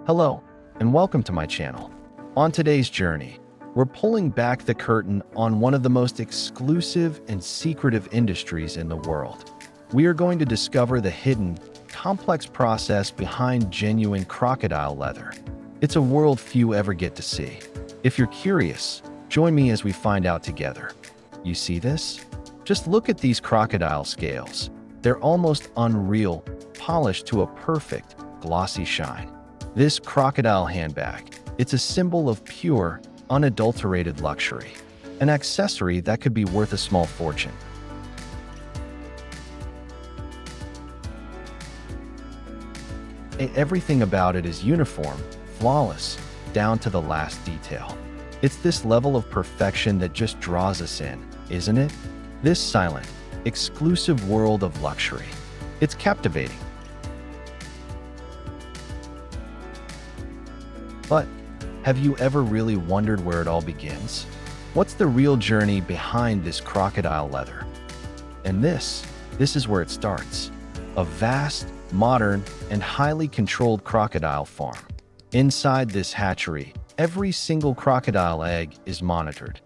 Hello, and welcome to my channel. On today's journey, we're pulling back the curtain on one of the most exclusive and secretive industries in the world. We are going to discover the hidden, complex process behind genuine crocodile leather. It's a world few ever get to see. If you're curious, join me as we find out together. You see this? Just look at these crocodile scales. They're almost unreal, polished to a perfect, glossy shine. This crocodile handbag, it's a symbol of pure, unadulterated luxury, an accessory that could be worth a small fortune. Everything about it is uniform, flawless, down to the last detail. It's this level of perfection that just draws us in, isn't it? This silent, exclusive world of luxury. It's captivating. But have you ever really wondered where it all begins? What's the real journey behind this crocodile leather? And this is where it starts. A vast, modern, and highly controlled crocodile farm. Inside this hatchery, every single crocodile egg is monitored.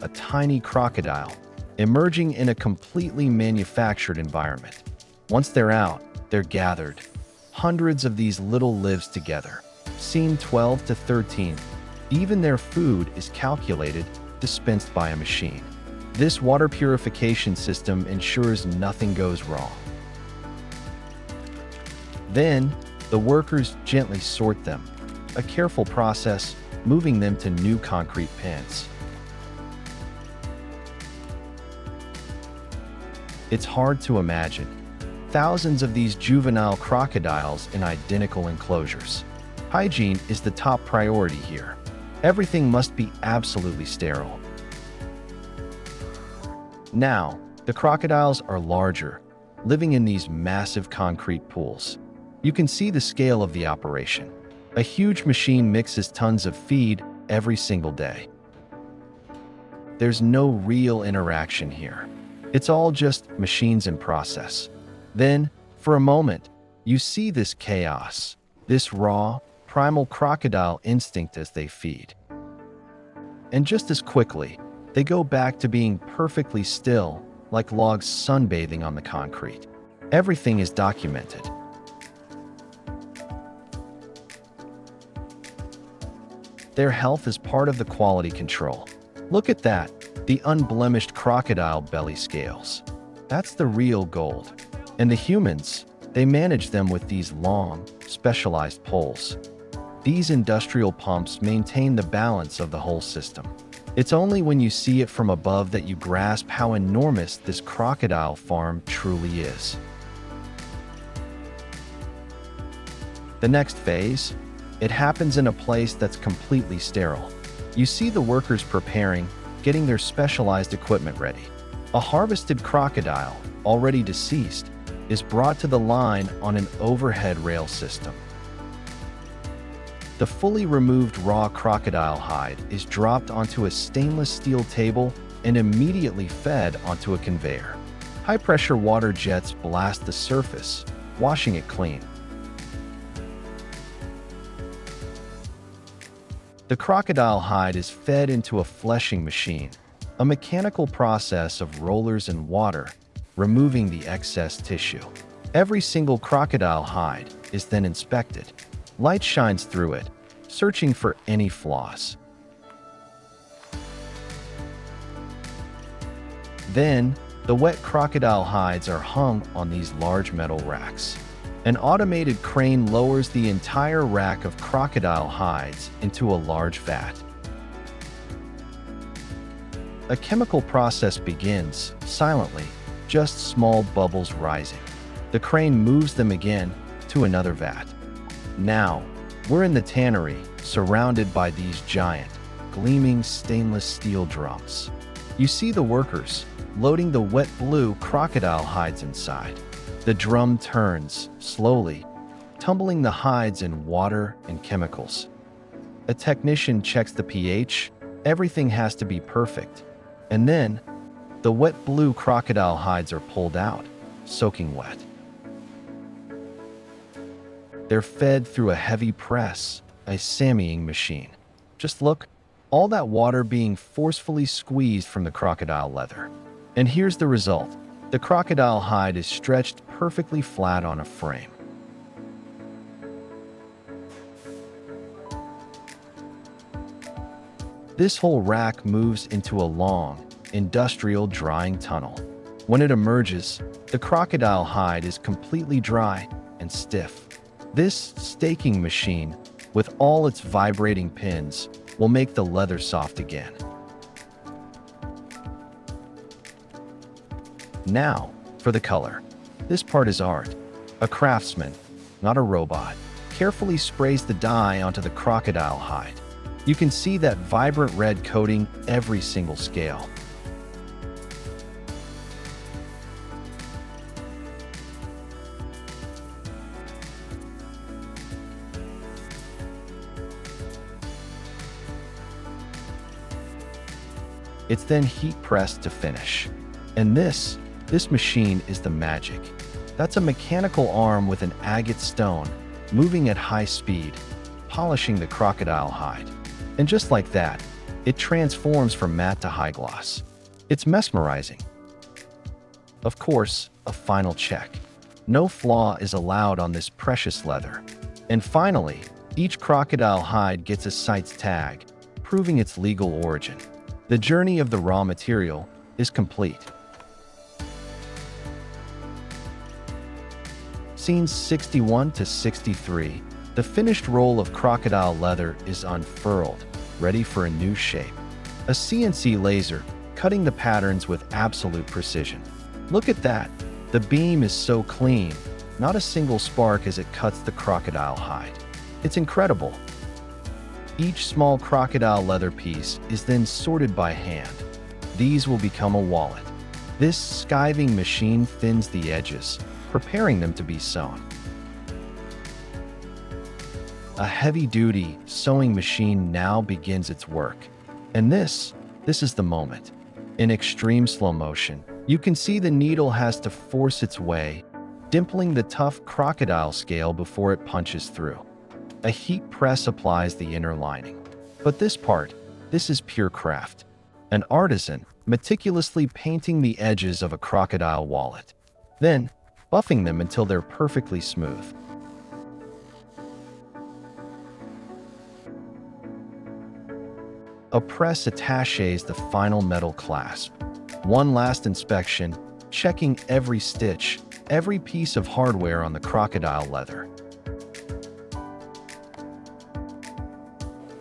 A tiny crocodile, emerging in a completely manufactured environment. Once they're out, they're gathered. Hundreds of these little lives together, seen 12 to 13. Even their food is calculated, dispensed by a machine. This water purification system ensures nothing goes wrong. Then, the workers gently sort them, a careful process, moving them to new concrete pens. It's hard to imagine. Thousands of these juvenile crocodiles in identical enclosures. Hygiene is the top priority here. Everything must be absolutely sterile. Now, the crocodiles are larger, living in these massive concrete pools. You can see the scale of the operation. A huge machine mixes tons of feed every single day. There's no real interaction here. It's all just machines in process. Then, for a moment, you see this chaos, this raw, primal crocodile instinct as they feed. And just as quickly, they go back to being perfectly still, like logs sunbathing on the concrete. Everything is documented. Their health is part of the quality control. Look at that, the unblemished crocodile belly scales. That's the real gold. And the humans, they manage them with these long, specialized poles. These industrial pumps maintain the balance of the whole system. It's only when you see it from above that you grasp how enormous this crocodile farm truly is. The next phase, it happens in a place that's completely sterile. You see the workers preparing, getting their specialized equipment ready. A harvested crocodile, already deceased, is brought to the line on an overhead rail system. The fully removed raw crocodile hide is dropped onto a stainless steel table and immediately fed onto a conveyor. High-pressure water jets blast the surface, washing it clean. The crocodile hide is fed into a fleshing machine, a mechanical process of rollers and water, removing the excess tissue. Every single crocodile hide is then inspected. Light shines through it, searching for any flaws. Then, the wet crocodile hides are hung on these large metal racks. An automated crane lowers the entire rack of crocodile hides into a large vat. A chemical process begins, silently, just small bubbles rising. The crane moves them again to another vat. Now, we're in the tannery, surrounded by these giant, gleaming stainless steel drums. You see the workers loading the wet blue crocodile hides inside. The drum turns, slowly, tumbling the hides in water and chemicals. A technician checks the pH. Everything has to be perfect. And then, the wet blue crocodile hides are pulled out, soaking wet. They're fed through a heavy press, a simming machine. Just look, all that water being forcefully squeezed from the crocodile leather. And here's the result. The crocodile hide is stretched perfectly flat on a frame. This whole rack moves into a long, industrial drying tunnel. When it emerges, the crocodile hide is completely dry and stiff. This staking machine, with all its vibrating pins, will make the leather soft again. Now, for the color. This part is art. A craftsman, not a robot, carefully sprays the dye onto the crocodile hide. You can see that vibrant red coating every single scale. It's then heat pressed to finish. And this machine is the magic. That's a mechanical arm with an agate stone, moving at high speed, polishing the crocodile hide. And just like that, it transforms from matte to high gloss. It's mesmerizing. Of course, a final check. No flaw is allowed on this precious leather. And finally, each crocodile hide gets a CITES tag, proving its legal origin. The journey of the raw material is complete. Scenes 61 to 63, the finished roll of crocodile leather is unfurled, ready for a new shape. A CNC laser cutting the patterns with absolute precision. Look at that. The beam is so clean, not a single spark as it cuts the crocodile hide. It's incredible. Each small crocodile leather piece is then sorted by hand. These will become a wallet. This skiving machine thins the edges, preparing them to be sewn. A heavy-duty sewing machine now begins its work. And this is the moment. In extreme slow motion, you can see the needle has to force its way, dimpling the tough crocodile scale before it punches through. A heat press applies the inner lining. But this is pure craft. An artisan meticulously painting the edges of a crocodile wallet, then buffing them until they're perfectly smooth. A press attaches the final metal clasp. One last inspection, checking every stitch, every piece of hardware on the crocodile leather.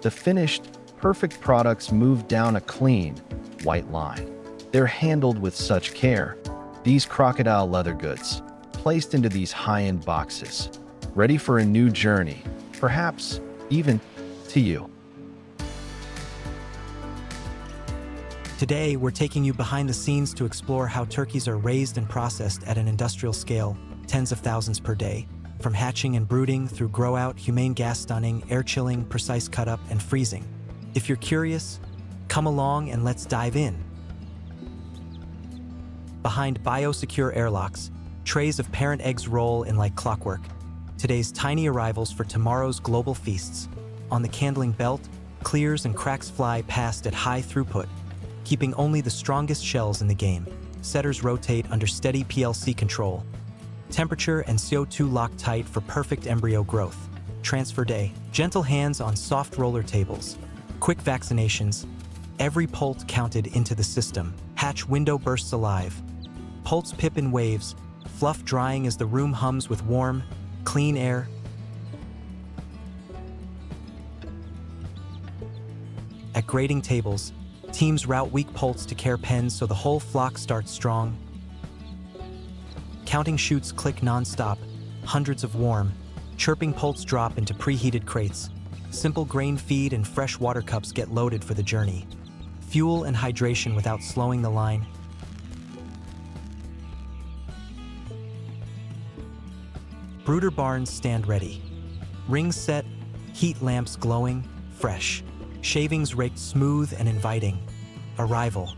The finished, perfect products move down a clean, white line. They're handled with such care. These crocodile leather goods, placed into these high-end boxes, ready for a new journey, perhaps even to you. Today, we're taking you behind the scenes to explore how turkeys are raised and processed at an industrial scale, tens of thousands per day. From hatching and brooding through grow-out, humane gas stunning, air chilling, precise cut-up, and freezing. If you're curious, come along and let's dive in. Behind biosecure airlocks, trays of parent eggs roll in like clockwork. Today's tiny arrivals for tomorrow's global feasts. On the candling belt, clears and cracks fly past at high throughput, keeping only the strongest shells in the game. Setters rotate under steady PLC control. Temperature and CO2 lock tight for perfect embryo growth. Transfer day, gentle hands on soft roller tables. Quick vaccinations, every poult counted into the system. Hatch window bursts alive. Poults pip in waves, fluff drying as the room hums with warm, clean air. At grading tables, teams route weak poults to care pens so the whole flock starts strong. Counting chutes click non-stop, hundreds of warm, chirping poults drop into preheated crates. Simple grain feed and fresh water cups get loaded for the journey. Fuel and hydration without slowing the line. Brooder barns stand ready. Rings set, heat lamps glowing, fresh. Shavings raked smooth and inviting. Arrival.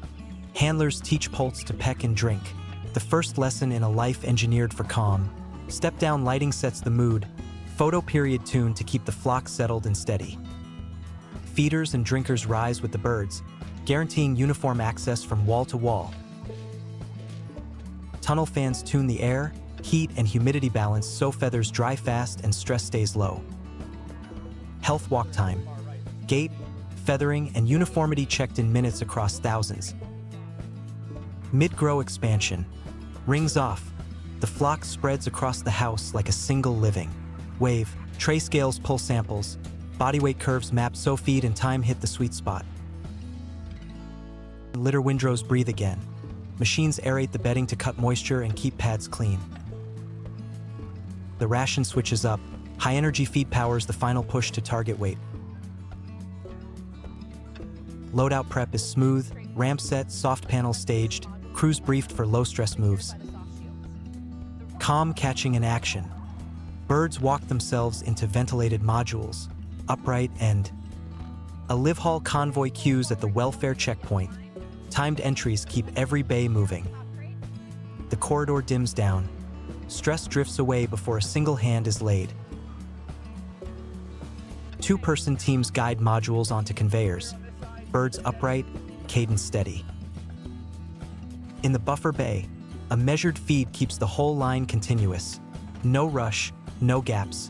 Handlers teach poults to peck and drink. The first lesson in a life engineered for calm. Step-down lighting sets the mood. Photo period tuned to keep the flock settled and steady. Feeders and drinkers rise with the birds, guaranteeing uniform access from wall to wall. Tunnel fans tune the air, heat and humidity balance so feathers dry fast and stress stays low. Health walk time. Gait, feathering, and uniformity checked in minutes across thousands. Mid-grow expansion. Rings off. The flock spreads across the house like a single living wave. Tray scales pull samples. Bodyweight curves map so feed and time hit the sweet spot. Litter windrows breathe again. Machines aerate the bedding to cut moisture and keep pads clean. The ration switches up. High-energy feed powers the final push to target weight. Loadout prep is smooth, ramp set, soft panels staged, crews briefed for low-stress moves. Calm catching in action. Birds walk themselves into ventilated modules, upright and a live haul convoy queues at the welfare checkpoint. Timed entries keep every bay moving. The corridor dims down. Stress drifts away before a single hand is laid. Two-person teams guide modules onto conveyors. Birds upright, cadence steady. In the buffer bay, a measured feed keeps the whole line continuous. No rush, no gaps.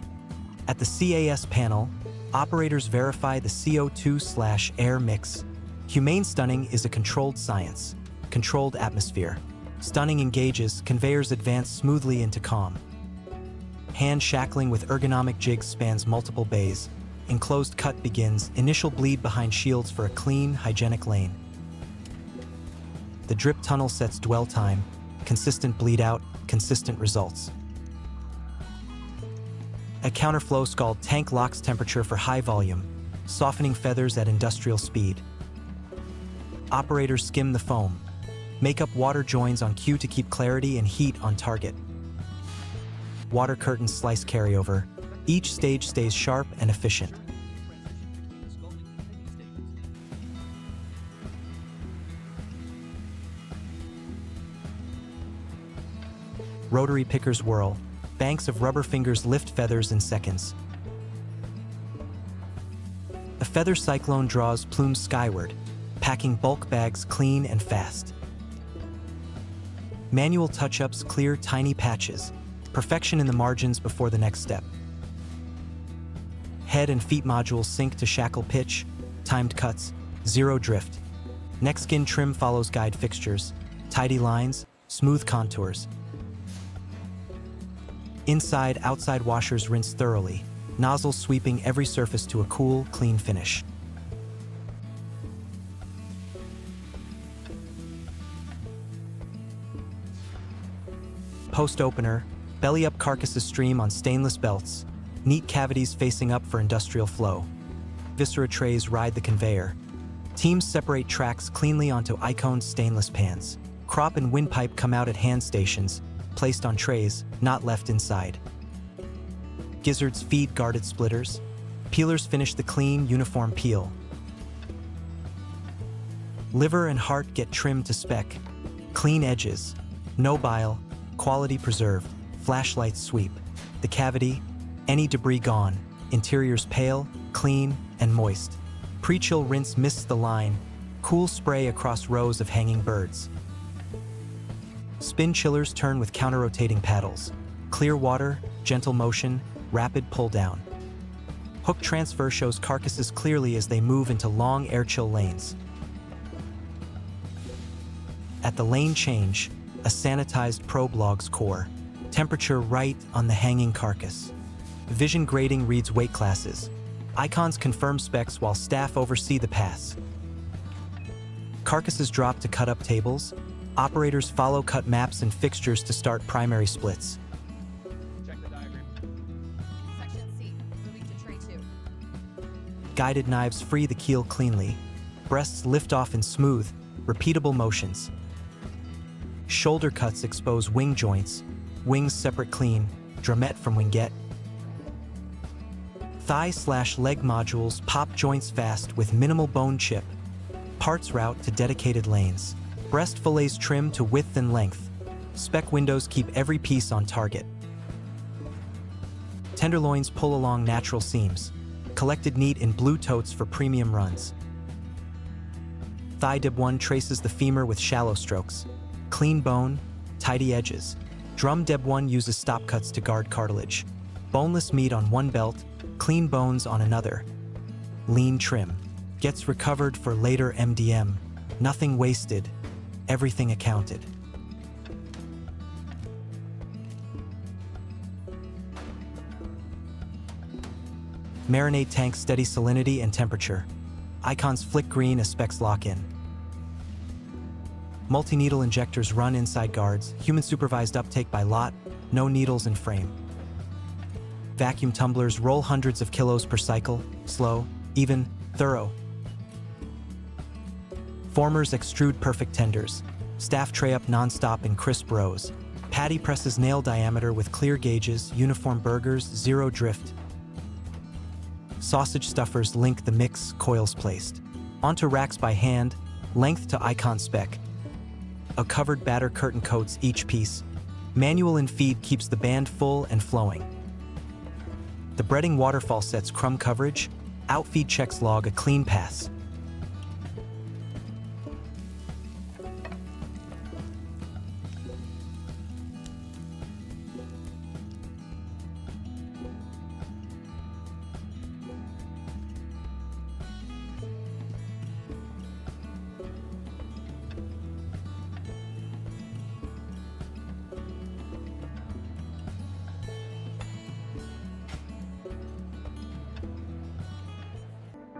At the CAS panel, operators verify the CO2/air mix. Humane stunning is a controlled science, controlled atmosphere. Stunning engages, conveyors advance smoothly into calm. Hand shackling with ergonomic jigs spans multiple bays. Enclosed cut begins, initial bleed behind shields for a clean, hygienic lane. The drip tunnel sets dwell time, consistent bleed out, consistent results. A counterflow scald tank locks temperature for high volume, softening feathers at industrial speed. Operators skim the foam, make up water joins on cue to keep clarity and heat on target. Water curtains slice carryover. Each stage stays sharp and efficient. Rotary pickers whirl. Banks of rubber fingers lift feathers in seconds. A feather cyclone draws plumes skyward, packing bulk bags clean and fast. Manual touch-ups clear tiny patches, perfection in the margins before the next step. Head and feet modules sync to shackle pitch, timed cuts, zero drift. Neck skin trim follows guide fixtures, tidy lines, smooth contours. Inside, outside washers rinse thoroughly, nozzles sweeping every surface to a cool, clean finish. Post opener, belly up carcasses stream on stainless belts, neat cavities facing up for industrial flow. Viscera trays ride the conveyor. Teams separate tracks cleanly onto iconed stainless pans. Crop and windpipe come out at hand stations, placed on trays, not left inside. Gizzards feed guarded splitters. Peelers finish the clean, uniform peel. Liver and heart get trimmed to spec. Clean edges, no bile, quality preserved, flashlights sweep. The cavity, any debris gone, interiors pale, clean, and moist. Pre-chill rinse mists the line, cool spray across rows of hanging birds. Spin chillers turn with counter-rotating paddles. Clear water, gentle motion, rapid pull-down. Hook transfer shows carcasses clearly as they move into long air-chill lanes. At the lane change, a sanitized probe logs core. Temperature right on the hanging carcass. Vision grading reads weight classes. Icons confirm specs while staff oversee the pass. Carcasses drop to cut-up tables. Operators follow cut maps and fixtures to start primary splits. Check the diagram. Section C, moving to tray 2. Guided knives free the keel cleanly. Breasts lift off in smooth, repeatable motions. Shoulder cuts expose wing joints. Wings separate clean, drumette from wingette. Thigh/leg modules pop joints fast with minimal bone chip. Parts route to dedicated lanes. Breast fillets trim to width and length. Spec windows keep every piece on target. Tenderloins pull along natural seams, collected neat in blue totes for premium runs. Thigh dib 1 traces the femur with shallow strokes. Clean bone, tidy edges. Drum deb 1 uses stop cuts to guard cartilage. Boneless meat on one belt, clean bones on another. Lean trim. Gets recovered for later MDM. Nothing wasted, everything accounted. Marinade tank steady salinity and temperature. Icons flick green as specs lock in. Multi-needle injectors run inside guards, human supervised uptake by lot, no needles in frame. Vacuum tumblers roll hundreds of kilos per cycle, slow, even, thorough. Formers extrude perfect tenders. Staff tray up non-stop in crisp rows. Patty presses nail diameter with clear gauges, uniform burgers, zero drift. Sausage stuffers link the mix, coils placed. Onto racks by hand, length to icon spec. A covered batter curtain coats each piece. Manual in feed keeps the band full and flowing. The breading waterfall sets crumb coverage. Outfeed checks log a clean pass.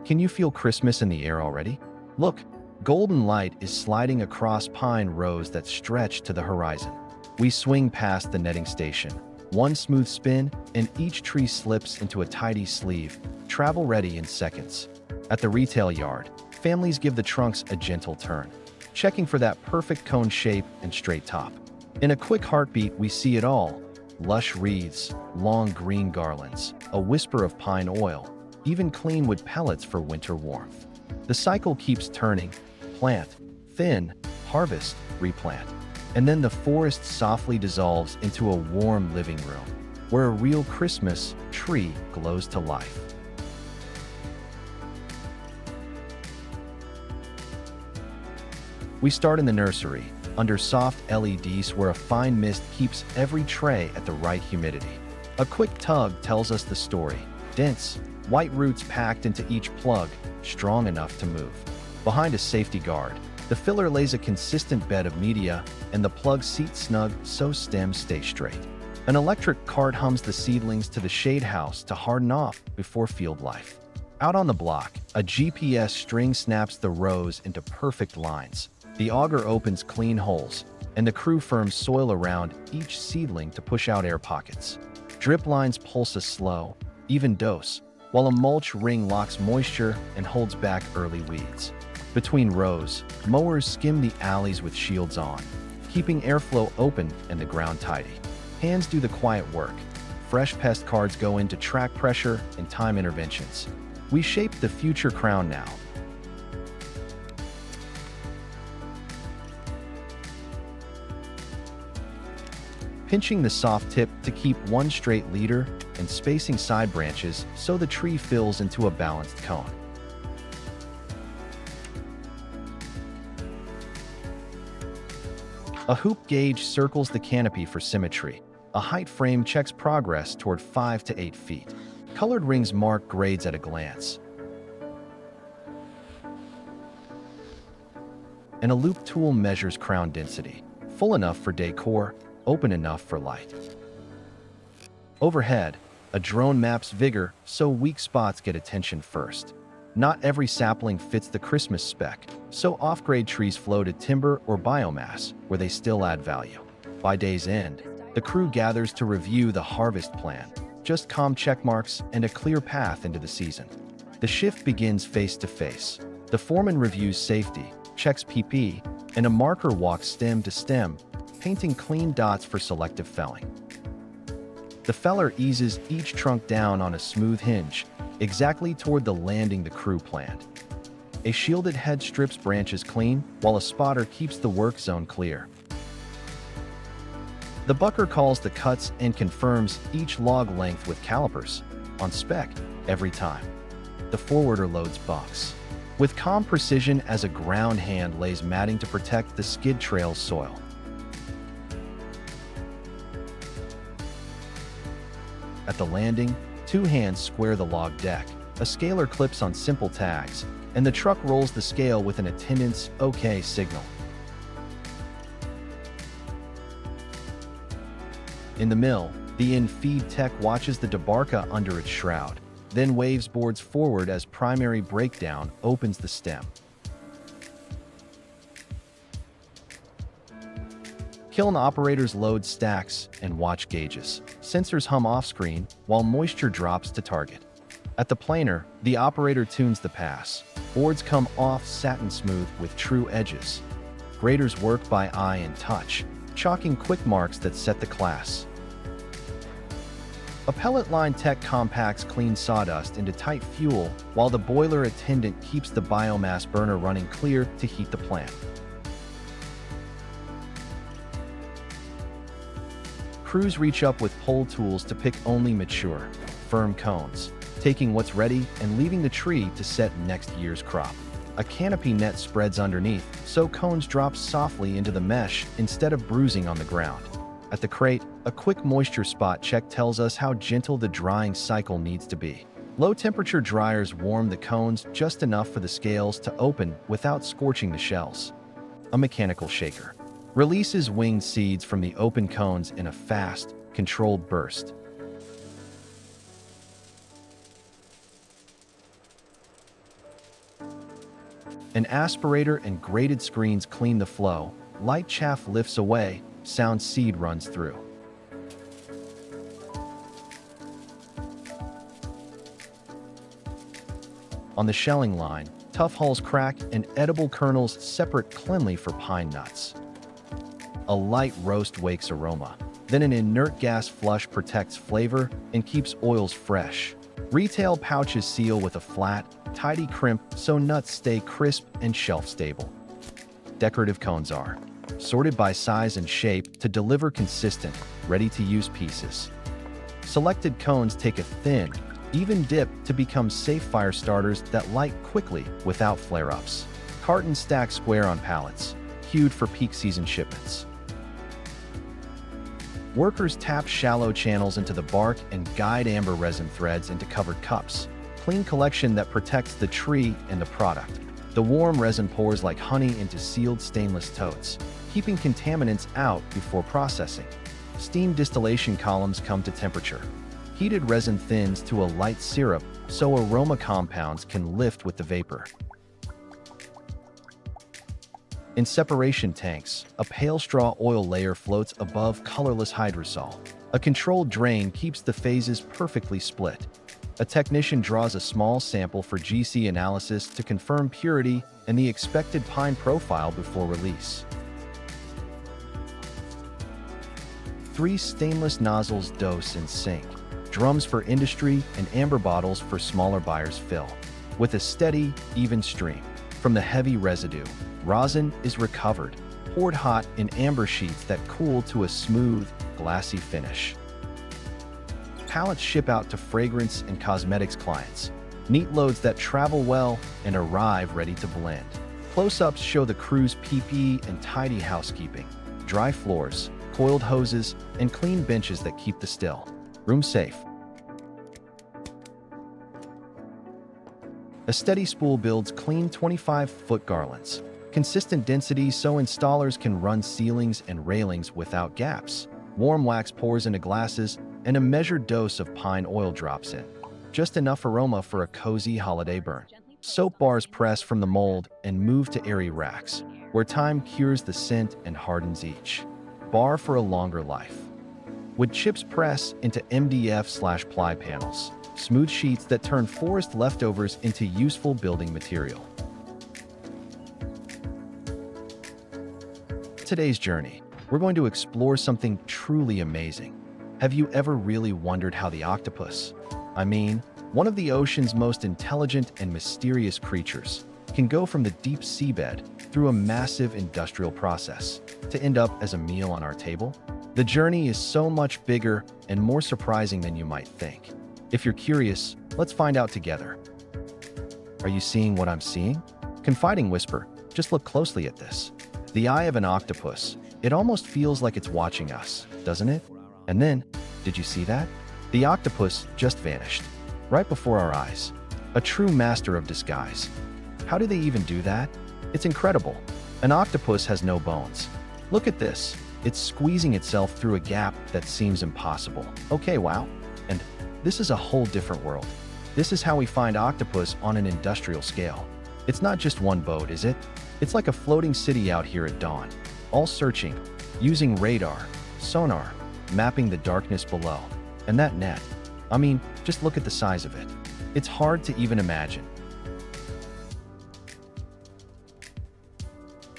Can you feel Christmas in the air already? Look, golden light is sliding across pine rows that stretch to the horizon. We swing past the netting station. One smooth spin, and each tree slips into a tidy sleeve, travel ready in seconds. At the retail yard, families give the trunks a gentle turn, checking for that perfect cone shape and straight top. In a quick heartbeat, we see it all. Lush wreaths, long green garlands, a whisper of pine oil, even clean wood pellets for winter warmth. The cycle keeps turning: plant, thin, harvest, replant. And then the forest softly dissolves into a warm living room, where a real Christmas tree glows to life. We start in the nursery, under soft LEDs where a fine mist keeps every tray at the right humidity. A quick tug tells us the story: dense, white roots packed into each plug, strong enough to move. Behind a safety guard, the filler lays a consistent bed of media, and the plugs seat snug so stems stay straight. An electric cart hums the seedlings to the shade house to harden off before field life. Out on the block, a GPS string snaps the rows into perfect lines. The auger opens clean holes, and the crew firms soil around each seedling to push out air pockets. Drip lines pulse a slow, even dose, while a mulch ring locks moisture and holds back early weeds. Between rows, mowers skim the alleys with shields on, keeping airflow open and the ground tidy. Hands do the quiet work. Fresh pest cards go into track pressure and time interventions. We shape the future crown now. Pinching the soft tip to keep one straight leader and spacing side branches so the tree fills into a balanced cone. A hoop gauge circles the canopy for symmetry. A height frame checks progress toward 5 to 8 feet. Colored rings mark grades at a glance. And a loop tool measures crown density, full enough for decor, open enough for light. Overhead, a drone maps vigor so weak spots get attention first. Not every sapling fits the Christmas spec, so off-grade trees flow to timber or biomass where they still add value. By day's end, the crew gathers to review the harvest plan, just calm check marks and a clear path into the season. The shift begins face-to-face. The foreman reviews safety, checks PP, and a marker walks stem to stem, painting clean dots for selective felling. The feller eases each trunk down on a smooth hinge, exactly toward the landing the crew planned. A shielded head strips branches clean, while a spotter keeps the work zone clear. The bucker calls the cuts and confirms each log length with calipers, on spec, every time. The forwarder loads bunks with calm precision as a ground hand lays matting to protect the skid trail's soil. At the landing, two hands square the log deck, a scaler clips on simple tags, and the truck rolls the scale with an attendant's OK signal. In the mill, the in-feed tech watches the debarca under its shroud, then waves boards forward as primary breakdown opens the stem. Kiln operators load stacks and watch gauges. Sensors hum off-screen while moisture drops to target. At the planer, the operator tunes the pass. Boards come off satin smooth with true edges. Graders work by eye and touch, chalking quick marks that set the class. A pellet line tech compacts clean sawdust into tight fuel while the boiler attendant keeps the biomass burner running clear to heat the plant. Crews reach up with pole tools to pick only mature, firm cones, taking what's ready and leaving the tree to set next year's crop. A canopy net spreads underneath, so cones drop softly into the mesh instead of bruising on the ground. At the crate, a quick moisture spot check tells us how gentle the drying cycle needs to be. Low-temperature dryers warm the cones just enough for the scales to open without scorching the shells. A mechanical shaker releases winged seeds from the open cones in a fast, controlled burst. An aspirator and graded screens clean the flow. Light chaff lifts away, sound seed runs through. On the shelling line, tough hulls crack and edible kernels separate cleanly for pine nuts. A light roast wakes aroma. Then an inert gas flush protects flavor and keeps oils fresh. Retail pouches seal with a flat, tidy crimp so nuts stay crisp and shelf-stable. Decorative cones are sorted by size and shape to deliver consistent, ready-to-use pieces. Selected cones take a thin, even dip to become safe fire starters that light quickly without flare-ups. Cartons stack square on pallets, queued for peak season shipments. Workers tap shallow channels into the bark and guide amber resin threads into covered cups. Clean collection that protects the tree and the product. The warm resin pours like honey into sealed stainless totes, keeping contaminants out before processing. Steam distillation columns come to temperature. Heated resin thins to a light syrup so aroma compounds can lift with the vapor. In separation tanks, a pale straw oil layer floats above colorless hydrosol. A controlled drain keeps the phases perfectly split. A technician draws a small sample for GC analysis to confirm purity and the expected pine profile before release. 3 stainless nozzles dose and sink. Drums for industry and amber bottles for smaller buyers fill. With a steady, even stream. From the heavy residue, rosin is recovered, poured hot in amber sheets that cool to a smooth, glassy finish. Pallets ship out to fragrance and cosmetics clients. Neat loads that travel well and arrive ready to blend. Close-ups show the crew's PPE and tidy housekeeping. Dry floors, coiled hoses, and clean benches that keep the still room safe. A steady spool builds clean 25-foot garlands. Consistent density so installers can run ceilings and railings without gaps. Warm wax pours into glasses, and a measured dose of pine oil drops in. Just enough aroma for a cozy holiday burn. Soap bars press from the mold and move to airy racks, where time cures the scent and hardens each bar for a longer life. Wood chips press into MDF/ply panels, smooth sheets that turn forest leftovers into useful building material. Today's journey, we're going to explore something truly amazing. Have you ever really wondered how the octopus, one of the ocean's most intelligent and mysterious creatures, can go from the deep seabed through a massive industrial process to end up as a meal on our table? The journey is so much bigger and more surprising than you might think. If you're curious, let's find out together. Are you seeing what I'm seeing? Confiding whisper, just look closely at this. The eye of an octopus. It almost feels like it's watching us, doesn't it? And then, did you see that? The octopus just vanished, right before our eyes. A true master of disguise. How do they even do that? It's incredible. An octopus has no bones. Look at this. It's squeezing itself through a gap that seems impossible. Okay, wow. And this is a whole different world. This is how we find octopus on an industrial scale. It's not just one boat, is it? It's like a floating city out here at dawn, all searching, using radar, sonar, mapping the darkness below. And that net, I mean, just look at the size of it. It's hard to even imagine.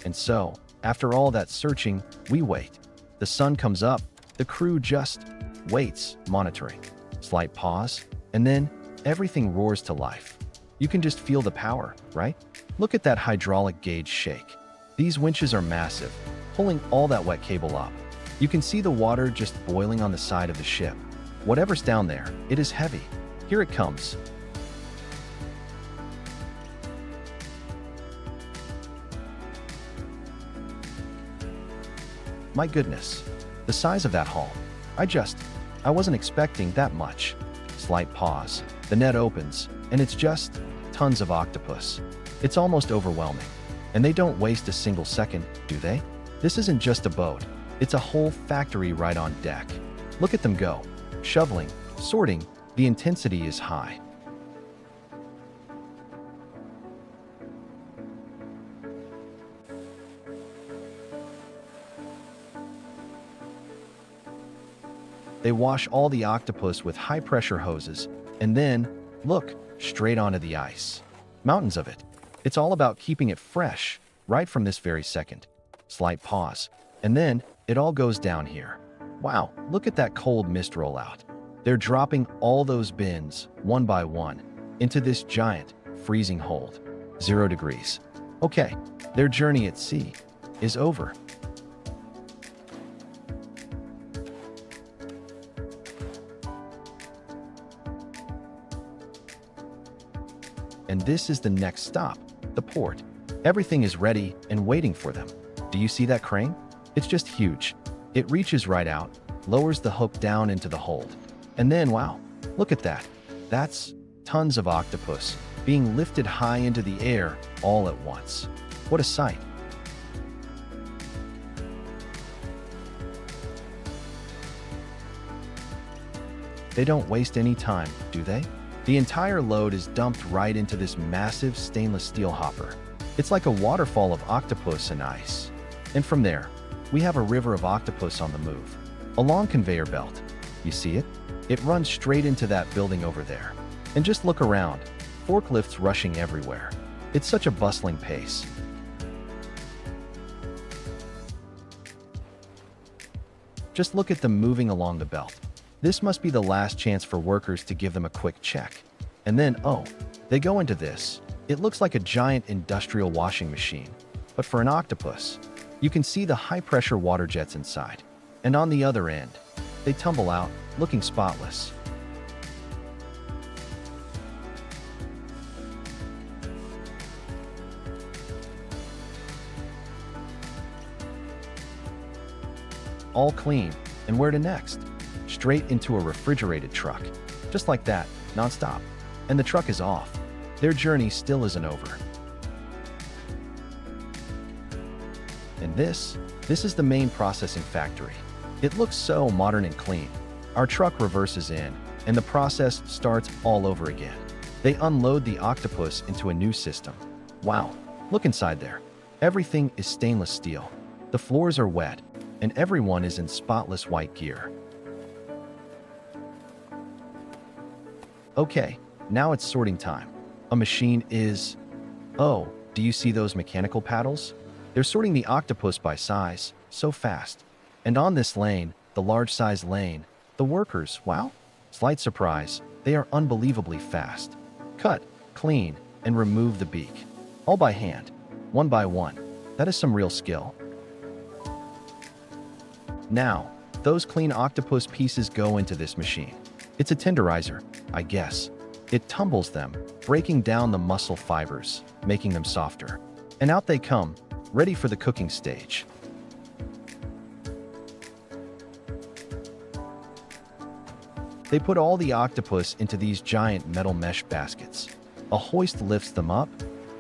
And so, after all that searching, we wait. The sun comes up, the crew just waits, monitoring. Slight pause, and then everything roars to life. You can just feel the power, right? Look at that hydraulic gauge shake. These winches are massive, pulling all that wet cable up. You can see the water just boiling on the side of the ship. Whatever's down there, it is heavy. Here it comes. My goodness, the size of that haul. I wasn't expecting that much. Slight pause. The net opens, and it's just tons of octopus. It's almost overwhelming. And they don't waste a single second, do they? This isn't just a boat. It's a whole factory right on deck. Look at them go. Shoveling, sorting, the intensity is high. They wash all the octopus with high-pressure hoses, and then, look, straight onto the ice. Mountains of it. It's all about keeping it fresh, right from this very second. Slight pause, and then it all goes down here. Wow, look at that cold mist roll out. They're dropping all those bins, one by one, into this giant, freezing hold. 0 degrees. Okay, their journey at sea is over. And this is the next stop, the port. Everything is ready and waiting for them. Do you see that crane? It's just huge. It reaches right out, lowers the hook down into the hold. And then, wow, look at that. That's tons of octopus being lifted high into the air all at once. What a sight. They don't waste any time, do they? The entire load is dumped right into this massive stainless steel hopper. It's like a waterfall of octopus and ice. And from there, we have a river of octopus on the move. A long conveyor belt. You see it? It runs straight into that building over there. And just look around. Forklifts rushing everywhere. It's such a bustling pace. Just look at them moving along the belt. This must be the last chance for workers to give them a quick check. And then, oh, they go into this. It looks like a giant industrial washing machine. But for an octopus, you can see the high-pressure water jets inside. And on the other end, they tumble out, looking spotless. All clean. And where to next? Straight into a refrigerated truck. Just like that, non-stop. And the truck is off. Their journey still isn't over. And this is the main processing factory. It looks so modern and clean. Our truck reverses in, and the process starts all over again. They unload the octopus into a new system. Wow, look inside there. Everything is stainless steel. The floors are wet, and everyone is in spotless white gear. Okay, now it's sorting time. A machine is... Oh, do you see those mechanical paddles? They're sorting the octopus by size, so fast. And on this lane, the large size lane, the workers, wow, slight surprise, they are unbelievably fast. Cut, clean, and remove the beak. All by hand, one by one. That is some real skill. Now, Those clean octopus pieces go into this machine. It's a tenderizer, I guess. It tumbles them, breaking down the muscle fibers, making them softer. And out they come, ready for the cooking stage. They put all the octopus into these giant metal mesh baskets. A hoist lifts them up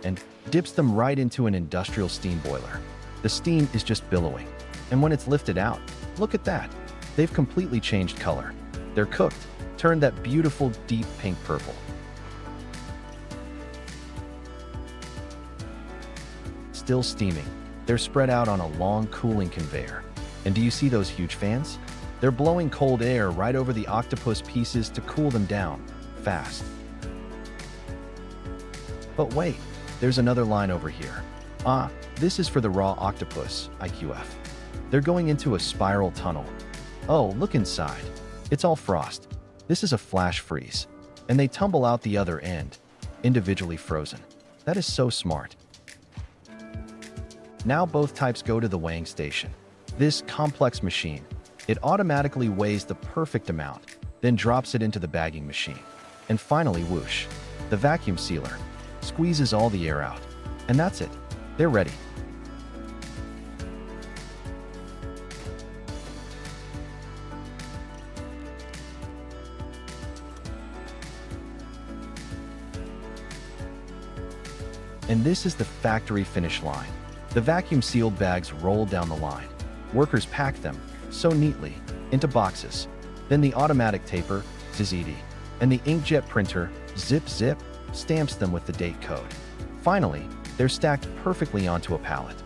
and dips them right into an industrial steam boiler. The steam is just billowing. And when it's lifted out, look at that. They've completely changed color. They're cooked, turned that beautiful deep pink purple. Still steaming, they're spread out on a long cooling conveyor. And do you see those huge fans? They're blowing cold air right over the octopus pieces to cool them down, fast. But wait, there's another line over here. This is for the raw octopus, IQF. They're going into a spiral tunnel. Oh, look inside. It's all frost. This is a flash freeze. And they tumble out the other end, individually frozen. That is so smart. Now both types go to the weighing station. This complex machine, it automatically weighs the perfect amount, then drops it into the bagging machine. And finally, whoosh, the vacuum sealer squeezes all the air out. And that's it. They're ready. And this is the factory finish line. The vacuum-sealed bags roll down the line. Workers pack them, so neatly, into boxes. Then the automatic taper, ZZD, and the inkjet printer, zip, stamps them with the date code. Finally, they're stacked perfectly onto a pallet.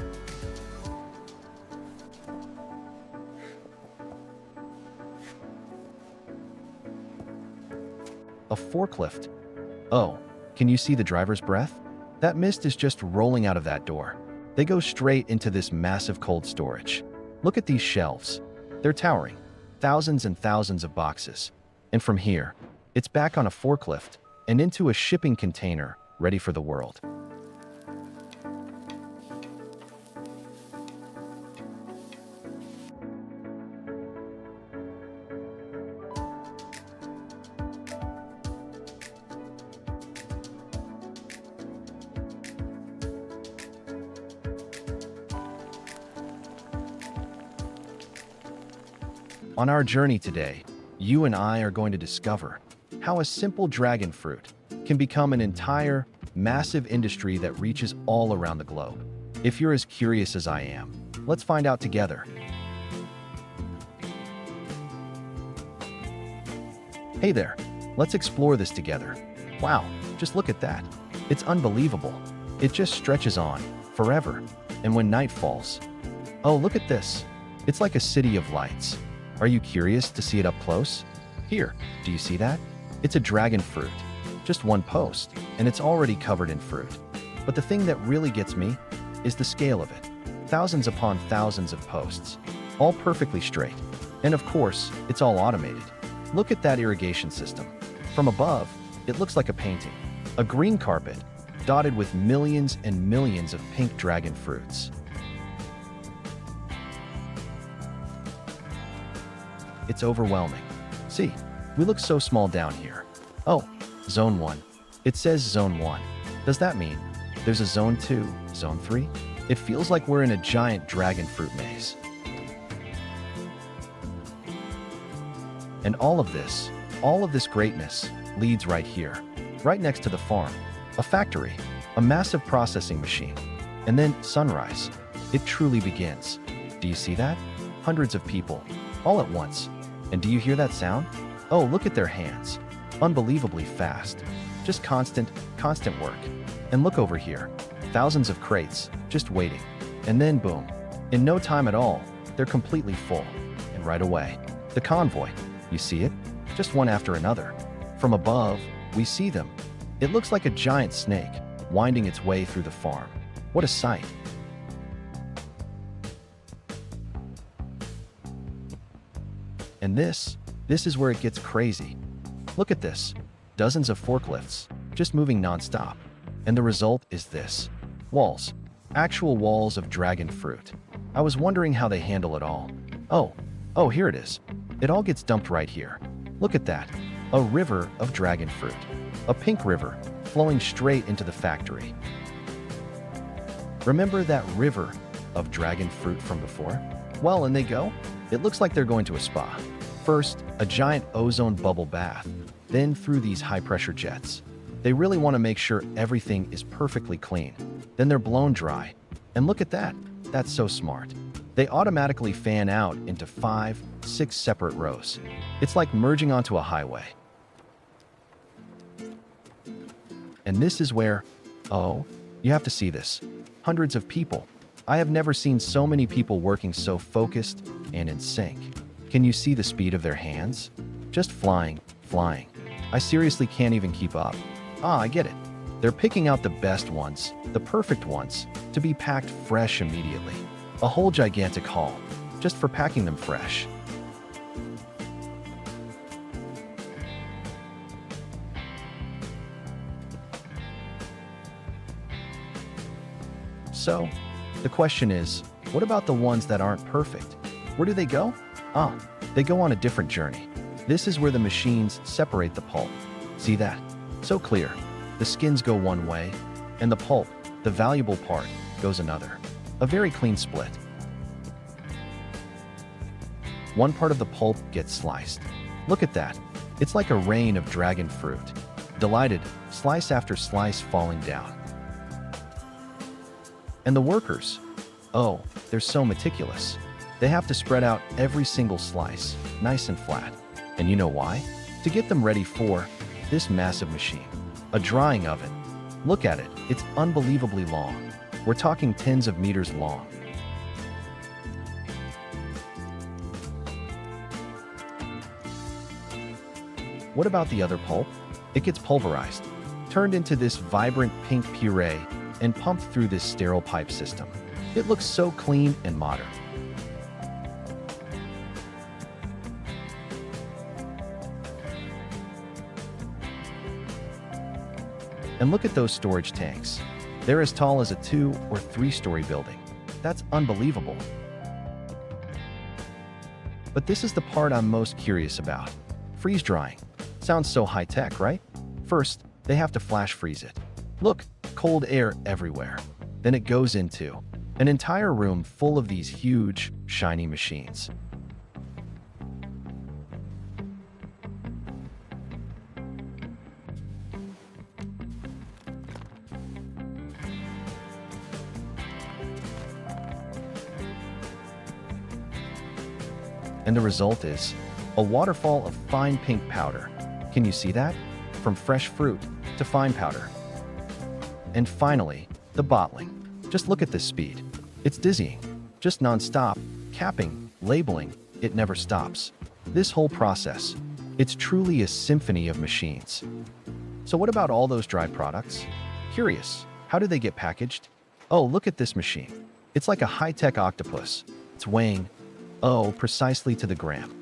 A forklift. Oh, can you see the driver's breath? That mist is just rolling out of that door. They go straight into this massive cold storage. Look at these shelves. They're towering. Thousands and thousands of boxes. And from here, it's back on a forklift and into a shipping container ready for the world. On our journey today, you and I are going to discover how a simple dragon fruit can become an entire, massive industry that reaches all around the globe. If you're as curious as I am, let's find out together. Hey there, let's explore this together. Wow, just look at that. It's unbelievable. It just stretches on, forever. And when night falls, oh, look at this. It's like a city of lights. Are you curious to see it up close? Here, do you see that? It's a dragon fruit. Just one post, and it's already covered in fruit. But the thing that really gets me is the scale of it. Thousands upon thousands of posts, all perfectly straight. And of course, it's all automated. Look at that irrigation system. From above, it looks like a painting. A green carpet, dotted with millions and millions of pink dragon fruits. It's overwhelming. See, we look so small down here. Oh, Zone 1. It says Zone 1. Does that mean there's a Zone 2, Zone 3? It feels like we're in a giant dragon fruit maze. And all of this greatness leads right here, right next to the farm. A factory, a massive processing machine. And then sunrise. It truly begins. Do you see that? Hundreds of people, all at once. And do you hear that sound? Oh, look at their hands. Unbelievably fast. Just constant work. And look over here. Thousands of crates, just waiting. And then boom. In no time at all, they're completely full. And right away, the convoy. You see it? Just one after another. From above, we see them. It looks like a giant snake, winding its way through the farm. What a sight. And this is where it gets crazy. Look at this. Dozens of forklifts, just moving non-stop. And the result is this. Walls. Actual walls of dragon fruit. I was wondering how they handle it all. Oh, Oh, here it is. It all gets dumped right here. Look at that. A river of dragon fruit. A pink river flowing straight into the factory. Remember that river of dragon fruit from before? Well, and they go. It looks like they're going to a spa. First, a giant ozone bubble bath, then through these high-pressure jets. They really want to make sure everything is perfectly clean. Then they're blown dry. And look at that. That's so smart. They automatically fan out into 5, 6 separate rows. It's like merging onto a highway. And this is where, oh, you have to see this. Hundreds of people. I have never seen so many people working so focused and in sync. Can you see the speed of their hands? Just flying, flying. I seriously can't even keep up. Ah, I get it. They're picking out the best ones, the perfect ones, to be packed fresh immediately. A whole gigantic haul, just for packing them fresh. So, the question is, what about the ones that aren't perfect? Where do they go? Ah, they go on a different journey. This is where the machines separate the pulp. See that? So clear. The skins go one way, and the pulp, the valuable part, goes another. A very clean split. One part of the pulp gets sliced. Look at that. It's like a rain of dragon fruit. Delighted, slice after slice falling down. And the workers? Oh, they're so meticulous. They have to spread out every single slice, nice and flat. And you know why? To get them ready for this massive machine. A drying oven. Look at it, it's unbelievably long. We're talking tens of meters long. What about the other pulp? It gets pulverized, turned into this vibrant pink puree, and pumped through this sterile pipe system. It looks so clean and modern. And look at those storage tanks. They're as tall as a 2- or 3-story building. That's unbelievable. But this is the part I'm most curious about. Freeze drying. Sounds so high-tech, right? First, they have to flash freeze it. Look, cold air everywhere. Then it goes into an entire room full of these huge, shiny machines. And the result is a waterfall of fine pink powder. Can you see that? From fresh fruit to fine powder. And finally, the bottling. Just look at this speed. It's dizzying. Just non-stop, capping, labeling, it never stops. This whole process, it's truly a symphony of machines. So what about all those dry products? Curious, how do they get packaged? Oh, look at this machine. It's like a high-tech octopus. It's weighing, oh, precisely to the gram.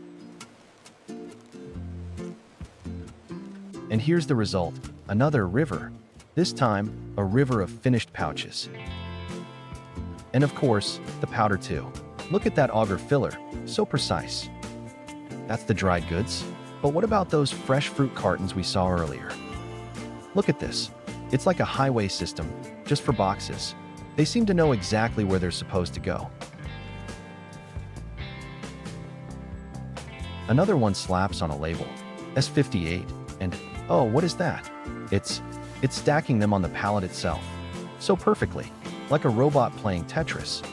And here's the result, another river. This time, a river of finished pouches. And of course, the powder too. Look at that auger filler, so precise. That's the dried goods. But what about those fresh fruit cartons we saw earlier? Look at this. It's like a highway system, just for boxes. They seem to know exactly where they're supposed to go. Another one slaps on a label, S58, and oh, what is that? It's stacking them on the pallet itself. So perfectly, like a robot playing Tetris.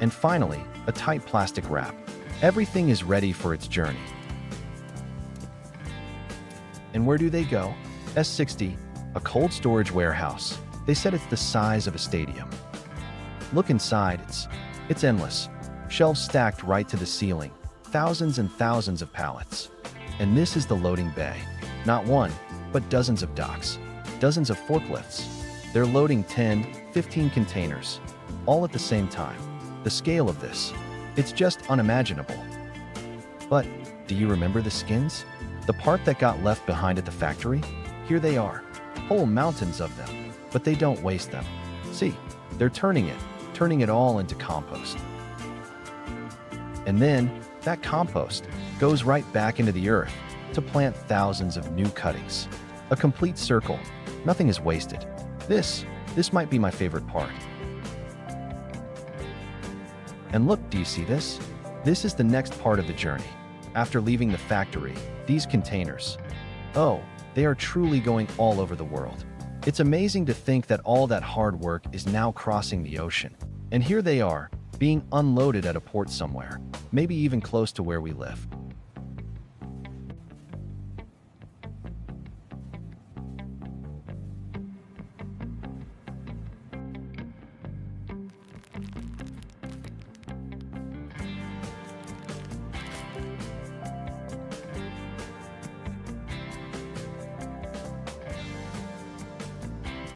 And finally, a tight plastic wrap. Everything is ready for its journey. And where do they go? S60, a cold storage warehouse. They said it's the size of a stadium. Look inside, it's endless. Shelves stacked right to the ceiling. Thousands and thousands of pallets. And this is the loading bay. Not one, but dozens of docks. Dozens of forklifts. They're loading 10, 15 containers, all at the same time. The scale of this, it's just unimaginable. But do you remember the skins? The part that got left behind at the factory? Here they are, whole mountains of them, but they don't waste them. See, they're turning it all into compost. And then, that compost goes right back into the earth to plant thousands of new cuttings. A complete circle. Nothing is wasted. This might be my favorite part. And look, do you see this? This is the next part of the journey. After leaving the factory, these containers, oh, they are truly going all over the world. It's amazing to think that all that hard work is now crossing the ocean. And here they are, being unloaded at a port somewhere, maybe even close to where we live.